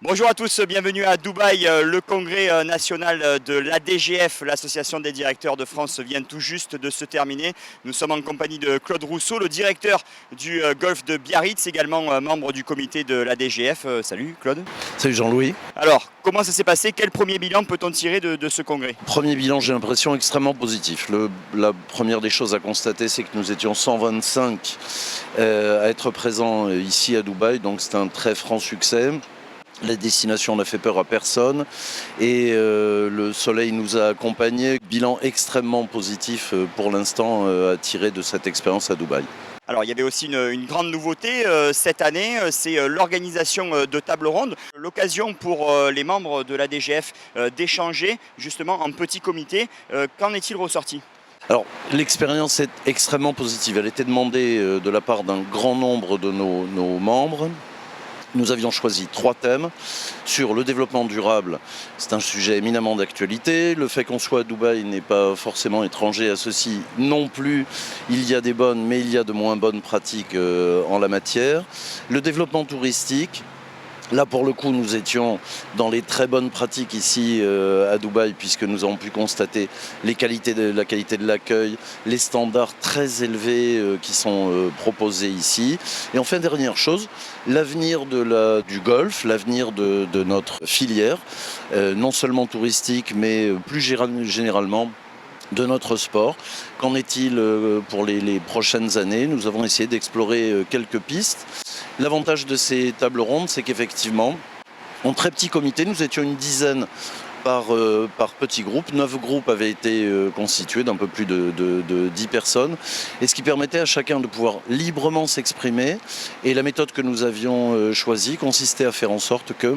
Bonjour à tous, bienvenue à Dubaï. Le congrès national de l'ADGF, l'association des directeurs de France, vient tout juste de se terminer. Nous sommes en compagnie de Claude Rousseau, le directeur du golf de Biarritz, également membre du comité de l'ADGF. Salut Claude. Salut Jean-Louis. Alors, comment ça s'est passé? Quel premier bilan peut-on tirer de ce congrès? Premier bilan, j'ai l'impression extrêmement positif. La première des choses à constater, c'est que nous étions 125 à être présents ici à Dubaï, donc c'est un très franc succès. La destination n'a fait peur à personne et le soleil nous a accompagnés. Bilan extrêmement positif pour l'instant à tirer de cette expérience à Dubaï. Alors il y avait aussi une grande nouveauté cette année, c'est l'organisation de tables rondes. L'occasion pour les membres de l'ADGF d'échanger justement en petit comité. Qu'en est-il ressorti ? Alors, l'expérience est extrêmement positive. Elle était demandée de la part d'un grand nombre de nos membres. Nous avions choisi 3 thèmes. Sur le développement durable, c'est un sujet éminemment d'actualité. Le fait qu'on soit à Dubaï n'est pas forcément étranger à ceci non plus. Il y a des bonnes, mais il y a de moins bonnes pratiques en la matière. Le développement touristique. Là, pour le coup, nous étions dans les très bonnes pratiques ici à Dubaï, puisque nous avons pu constater la qualité de l'accueil, les standards très élevés qui sont proposés ici. Et enfin, dernière chose, l'avenir du golf, l'avenir de notre filière, non seulement touristique, mais plus généralement de notre sport. Qu'en est-il pour les prochaines années? Nous avons essayé d'explorer quelques pistes. L'avantage de ces tables rondes, c'est qu'effectivement, en très petit comité, nous étions une dizaine par petit groupe. 9 groupes avaient été constitués d'un peu plus de 10 personnes, et ce qui permettait à chacun de pouvoir librement s'exprimer. Et la méthode que nous avions choisie consistait à faire en sorte que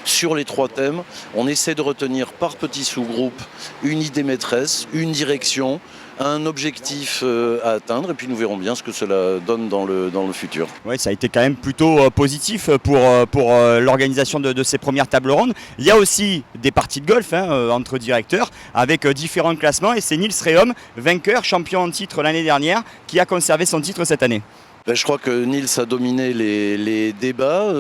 sur les 3 thèmes, on essaie de retenir par petits sous-groupes une idée maîtresse, une direction, un objectif à atteindre, et puis nous verrons bien ce que cela donne dans le futur. Oui, ça a été quand même plutôt positif pour l'organisation de ces premières tables rondes. Il y a aussi des parties de golf entre directeurs avec différents classements, et c'est Nils Reom, vainqueur, champion en titre l'année dernière, qui a conservé son titre cette année. Je crois que Nils a dominé les débats.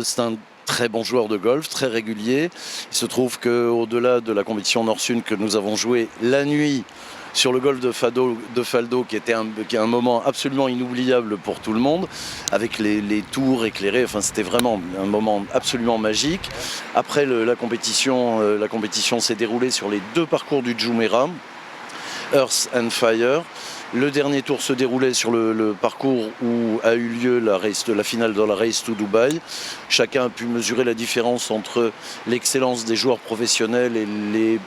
C'est un très bon joueur de golf, très régulier. Il se trouve qu'au-delà de la compétition Nord-Sud que nous avons joué la nuit sur le golf de Faldo, qui est un moment absolument inoubliable pour tout le monde, avec les tours éclairés, enfin c'était vraiment un moment absolument magique. Après la compétition s'est déroulée sur les 2 parcours du Jumeirah, Earth and Fire. Le dernier tour se déroulait sur le parcours où a eu lieu la finale dans la Race to Dubaï. Chacun a pu mesurer la différence entre l'excellence des joueurs professionnels et les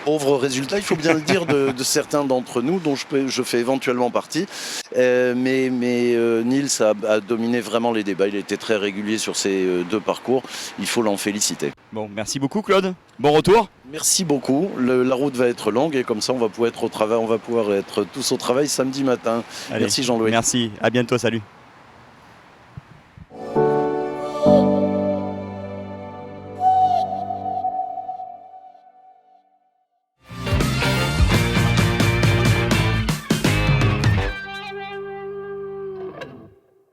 pauvres résultats, il faut bien le dire, de certains d'entre nous, dont je fais éventuellement partie. Mais Nils a dominé vraiment les débats. Il a été très régulier sur ces 2 parcours. Il faut l'en féliciter. Bon, merci beaucoup Claude. Bon retour. Merci beaucoup. La route va être longue, et comme ça on va pouvoir être tous au travail samedi matin. Allez, merci Jean-Louis. Merci, à bientôt, salut.